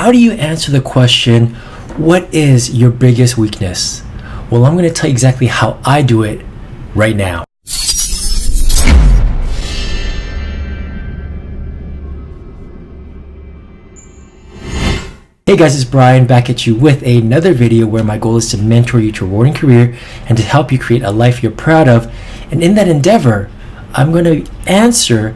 how do you answer the question, what is your biggest weakness? Well, I'm going to tell you exactly how I do it right now. Hey guys, it's Brian back at you with another video where my goal is to mentor you to a rewarding career and to help you create a life you're proud of. And in that endeavor, I'm going to answer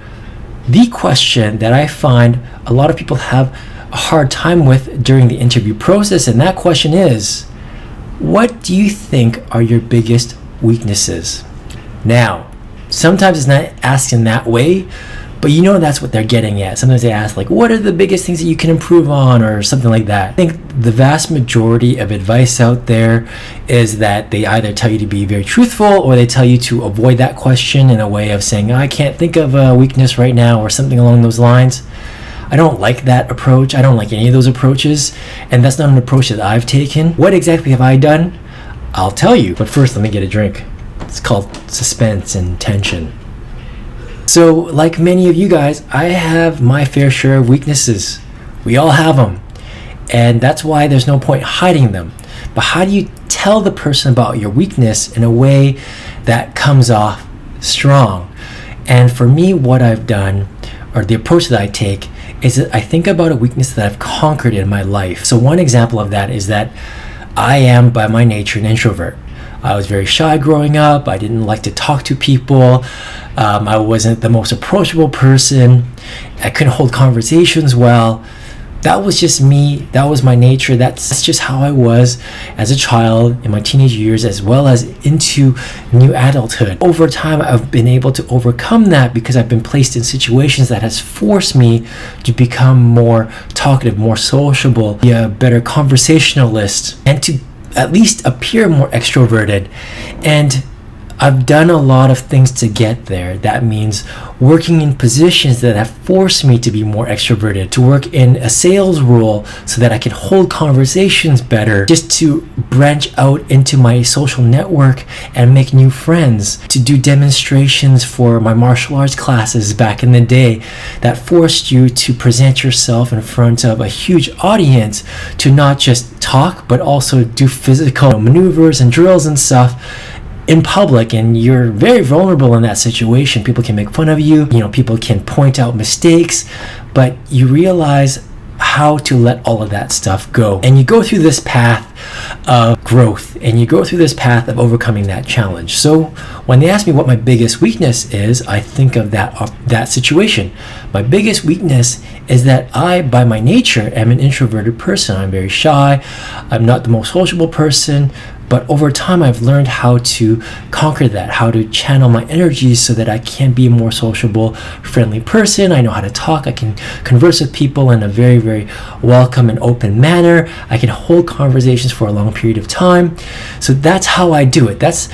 the question that I find a lot of people have a hard time with during the interview process. And that question is, what do you think are your biggest weaknesses? Now, sometimes it's not asked in that way, but you know that's what they're getting at. Sometimes they ask like, what are the biggest things that you can improve on, or something like that. I think the vast majority of advice out there is that they either tell you to be very truthful, or they tell you to avoid that question in a way of saying, I can't think of a weakness right now, or something along those lines. I don't like that approach. I don't like any of those approaches, and that's not an approach that I've taken. What exactly have I done? I'll tell you, but first let me get a drink. It's called suspense and tension. So, like many of you guys, I have my fair share of weaknesses. We all have them. And that's why there's no point hiding them. But how do you tell the person about your weakness in a way that comes off strong? And for me, what I've done, or the approach that I take, is that I think about a weakness that I've conquered in my life. So one example of that is that I am, by my nature, an introvert. I was very shy growing up. I didn't like to talk to people. I wasn't the most approachable person. I couldn't hold conversations well. That was just me. That was my nature. That's just how I was as a child in my teenage years, as well as into new adulthood. Over time, I've been able to overcome that because I've been placed in situations that has forced me to become more talkative, more sociable, be a better conversationalist, and to at least appear more extroverted. And I've done a lot of things to get there. That means working in positions that have forced me to be more extroverted, to work in a sales role so that I can hold conversations better, just to branch out into my social network and make new friends, to do demonstrations for my martial arts classes back in the day that forced you to present yourself in front of a huge audience, to not just talk but also do physical maneuvers and drills and stuff in public. And you're very vulnerable in that situation. People can make fun of you, people can point out mistakes, but you realize how to let all of that stuff go. And you go through this path of growth, and you go through this path of overcoming that challenge. So when they ask me what my biggest weakness is, I think of that situation. My biggest weakness is that I, by my nature, am an introverted person. I'm very shy. I'm not the most sociable person. But over time, I've learned how to conquer that, how to channel my energies so that I can be a more sociable, friendly person. I know how to talk. I can converse with people in a very, very welcome and open manner. I can hold conversations for a long period of time. So that's how I do it. That's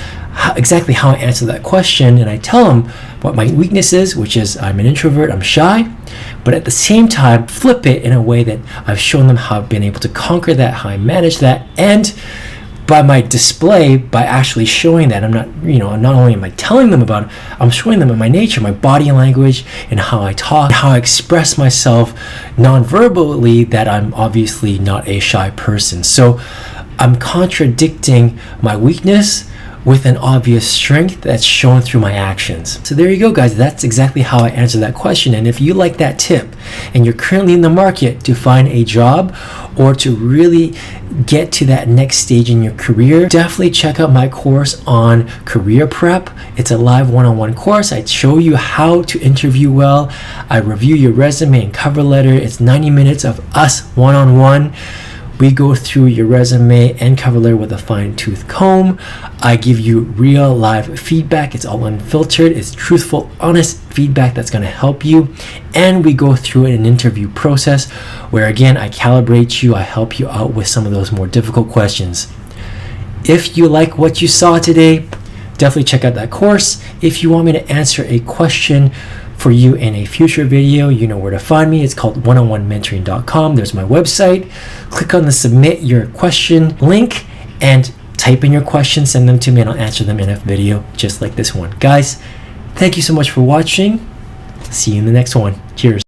exactly how I answer that question. And I tell them what my weakness is, which is I'm an introvert, I'm shy. But at the same time, flip it in a way that I've shown them how I've been able to conquer that, how I manage that, and by my display, by actually showing that I'm not, not only am I telling them about it, I'm showing them in my nature, my body language, and how I talk, how I express myself non-verbally, that I'm obviously not a shy person. So I'm contradicting my weakness with an obvious strength that's shown through my actions. So there you go, guys. That's exactly how I answer that question. And if you like that tip and you're currently in the market to find a job or to really get to that next stage in your career, definitely check out my course on career prep. It's a live one-on-one course. I show you how to interview well. I review your resume and cover letter. It's 90 minutes of us one-on-one. We go through your resume and cover letter with a fine-tooth comb. I give you real live feedback. It's all unfiltered. It's truthful, honest feedback that's going to help you. And we go through an interview process where, again, I calibrate you. I help you out with some of those more difficult questions. If you like what you saw today, definitely check out that course. If you want me to answer a question for you in a future video, you know where to find me. It's called oneonone-mentoring.com. There's my website. Click on the submit your question link and type in your questions, send them to me, and I'll answer them in a video just like this one. Guys, thank you so much for watching. See you in the next one. Cheers.